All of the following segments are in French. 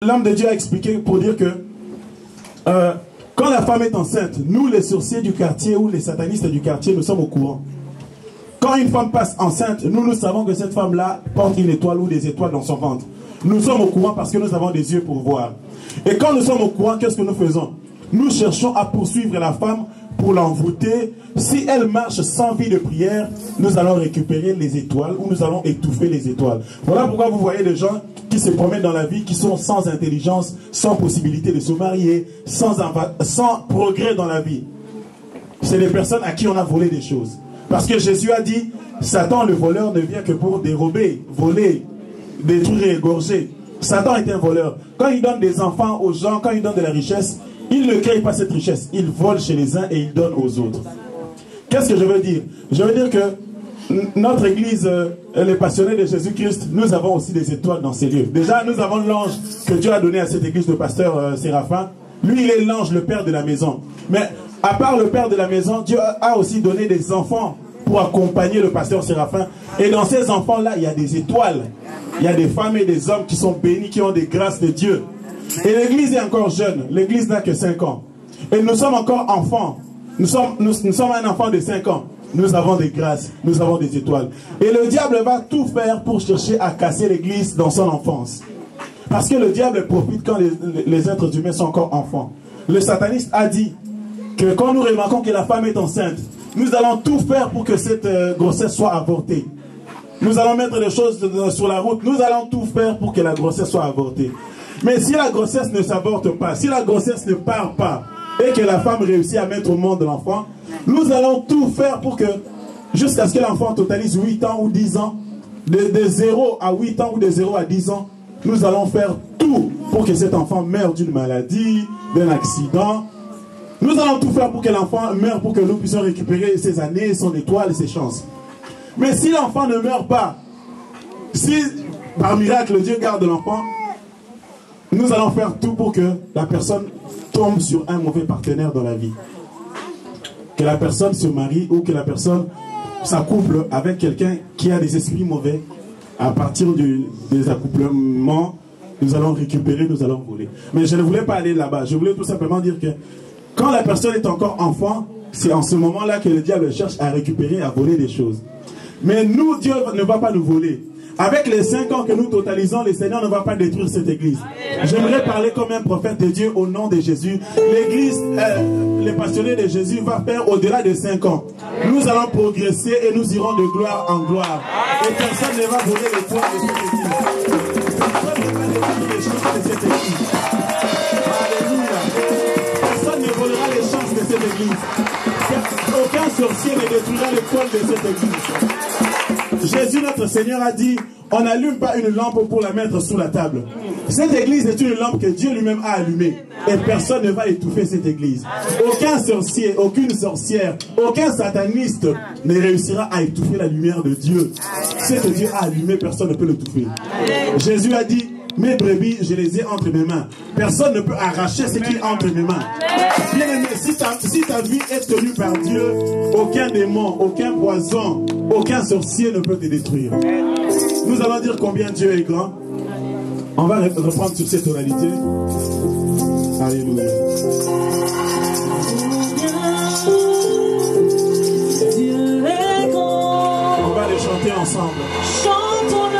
L'homme de Dieu a expliqué pour dire que quand la femme est enceinte, nous les sorciers du quartier ou les satanistes du quartier, nous sommes au courant. Quand une femme passe enceinte, nous savons que cette femme-là porte une étoile ou des étoiles dans son ventre. Nous sommes au courant parce que nous avons des yeux pour voir. Et quand nous sommes au courant, qu'est-ce que nous faisons? Nous cherchons à poursuivre la femme pour l'envoûter. Si elle marche sans vie de prière, nous allons récupérer les étoiles ou nous allons étouffer les étoiles. Voilà pourquoi vous voyez des gens qui se promènent dans la vie, qui sont sans intelligence, sans possibilité de se marier, sans progrès dans la vie. C'est des personnes à qui on a volé des choses. Parce que Jésus a dit, Satan le voleur ne vient que pour dérober, voler, détruire et égorger. Satan est un voleur. Quand il donne des enfants aux gens, quand il donne de la richesse, il ne crée pas cette richesse. Il vole chez les uns et il donne aux autres. Qu'est-ce que je veux dire? Je veux dire que notre église, les passionnés de Jésus-Christ, nous avons aussi des étoiles dans ces lieux. Déjà, nous avons l'ange que Dieu a donné à cette église de pasteur Séraphin. Lui, il est l'ange, le père de la maison. Mais à part le père de la maison, Dieu a aussi donné des enfants pour accompagner le pasteur Séraphin. Et dans ces enfants-là, il y a des étoiles. Il y a des femmes et des hommes qui sont bénis, qui ont des grâces de Dieu. Et l'église est encore jeune. L'église n'a que 5 ans. Et nous sommes encore enfants. Nous sommes un enfant de 5 ans. Nous avons des grâces. Nous avons des étoiles. Et le diable va tout faire pour chercher à casser l'église dans son enfance. Parce que le diable profite quand les êtres humains sont encore enfants. Le sataniste a dit que quand nous remarquons que la femme est enceinte, nous allons tout faire pour que cette grossesse soit avortée. Nous allons mettre les choses sur la route. Nous allons tout faire pour que la grossesse soit avortée. Mais si la grossesse ne s'avorte pas, si la grossesse ne part pas, et que la femme réussit à mettre au monde l'enfant, nous allons tout faire pour que, jusqu'à ce que l'enfant totalise 8 ans ou 10 ans, de 0 à 8 ans ou de 0 à 10 ans, nous allons faire tout pour que cet enfant meure d'une maladie, d'un accident. Nous allons tout faire pour que l'enfant meure, pour que nous puissions récupérer ses années, son étoile et ses chances. Mais si l'enfant ne meurt pas, si par miracle Dieu garde l'enfant, nous allons faire tout pour que la personne tombe sur un mauvais partenaire dans la vie. Que la personne se marie ou que la personne s'accouple avec quelqu'un qui a des esprits mauvais. À partir des accouplements, nous allons récupérer, nous allons voler. Mais je ne voulais pas aller là-bas. Je voulais tout simplement dire que quand la personne est encore enfant, c'est en ce moment-là que le diable cherche à récupérer, à voler des choses. Mais nous, Dieu ne va pas nous voler. Avec les 5 ans que nous totalisons, le Seigneur ne va pas détruire cette église. J'aimerais parler comme un prophète de Dieu au nom de Jésus. L'église, les passionnés de Jésus, va faire au-delà de 5 ans. Nous allons progresser et nous irons de gloire en gloire. Et personne ne va voler les toits de cette église. Personne ne va détruire les chances de cette église. Alléluia. Personne ne volera les chances de cette église. Aucun sorcier ne détruira les toiles de cette église. Jésus notre Seigneur a dit, on n'allume pas une lampe pour la mettre sous la table. Cette église est une lampe que Dieu lui-même a allumée. Et personne ne va étouffer cette église. Aucun sorcier, aucune sorcière, aucun sataniste ne réussira à étouffer la lumière de Dieu. Ce que Dieu a allumé, personne ne peut l'étouffer. Jésus a dit, mes brebis, je les ai entre mes mains. Personne ne peut arracher ce qui est entre mes mains. Bien aimé, si ta vie est tenue par Dieu, aucun démon, aucun poison, aucun sorcier ne peut te détruire. Nous allons dire combien Dieu est grand. On va reprendre sur cette tonalité. Alléluia. Dieu est grand. On va les chanter ensemble. Chantons-le.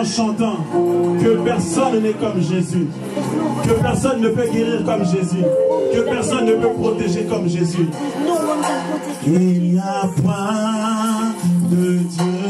Chantant que personne n'est comme Jésus, que personne ne peut guérir comme Jésus, que personne ne peut protéger comme Jésus. Il n'y a pas de Dieu